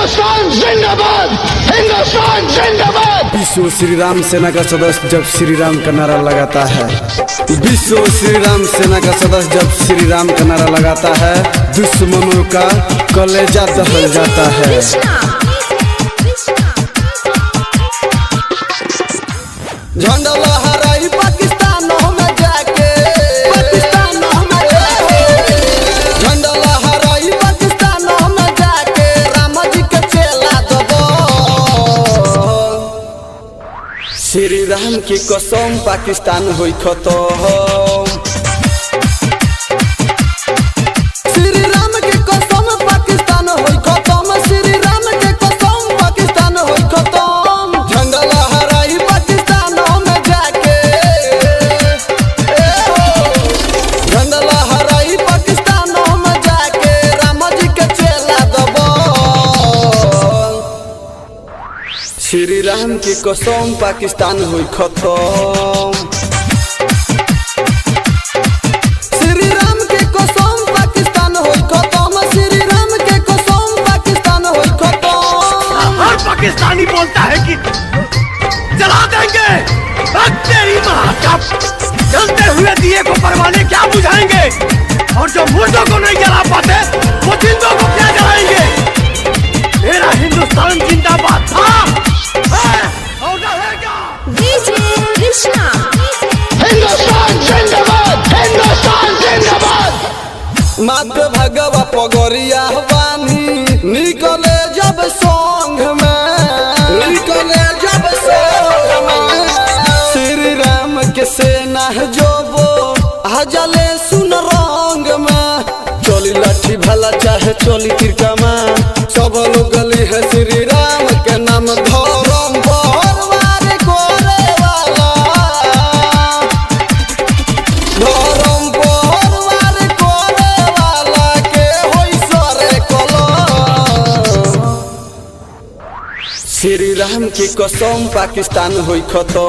हिंदुस्तान जिंदाबाद, हिंदुस्तान जिंदाबाद। विश्व श्री राम सेना का सदस्य जब श्री राम का नारा लगाता है, विश्व श्री राम सेना का सदस्य जब श्री राम का नारा लगाता है, दुश्मनों का कलेजा दहल जाता है। झंडा लहराई पाकिस्तान में जाके, झंडा लहराई पाकिस्तान में जाके, राम जी के चेला दबो। श्री राम की कसम पाकिस्तान हुई खत्म, श्री राम के कसम पाकिस्तान होई खत्म, श्री राम के कसम पाकिस्तान होई खत्म। झंडा लहराई पाकिस्तान में जाके, झंडा लहराई पाकिस्तान में जाके, राम जी के चेला दबो। श्री राम की कसम पाकिस्तान हुई खत्म, श्री राम के कसम पाकिस्तान होई खत्म, श्री राम के कसम पाकिस्तान होई खत्म। हर पाकिस्तानी बोलता है कि जला देंगे, तेरी माँ का जलते हुए दिए को परवाने क्या बुझाएंगे, और जो मुर्दों को नहीं जला पाते वो जिंदों को क्या जलाएंगे। मेरा हिंदुस्तान जिंदाबाद था, है और रहेगा। डीजे कृष्णा हिंदुस्तान जिंदाबाद, हिंदुस्तान जिंदाबाद। मात भगवा पगोरिया बानी, निकले जब संग में, निकले जब संग में। श्री राम के सेना जो वो आजले सुन रंग में, चोली लाठी भला चाहे चोली तिरकमा, सब लोग गली है श्री राम के नाम। धर्म बरबाद करे वाला, धर्म बरबाद करे वाला के होई सरे कलम। श्री राम की कसम पाकिस्तान हुई खत्म,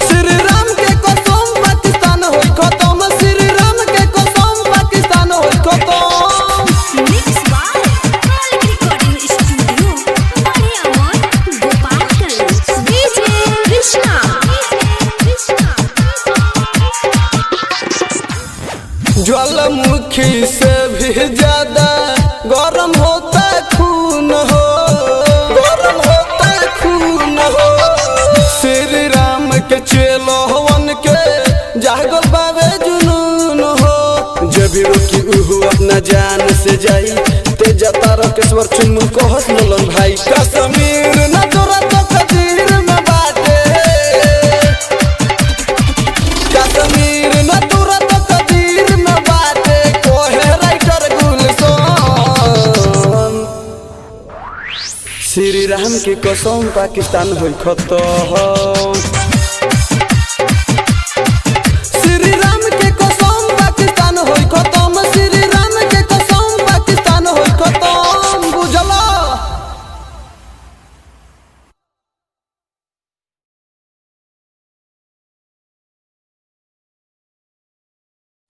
श्री राम के कसम पाकिस्तान होई खत्म, श्री राम के कसम पाकिस्तान होई खत्म। मिक्स बाय कालिक रिकॉर्डिंग स्टूडियो बढ़ियामोर गोपालगंज। डीजे कृष्णा ज्वालामुखी से भी ज्यादा गरम होता खून हो, गरम होता खून हो। श्री राम के चेलोवन के जागल बावे जुनून हो, जब भी रोकी उहु अपना जान से जाई, तेजा तारकेश्वर चुन्नू को हंस मोलन भाई। कश्मीर न तोरा तो कदीर में बाटे, कश्मीर न तोरा तो कदीर में बाटे, कोहे राइटर गुलशन। श्री राम की कसम पाकिस्तान हुई खत्म।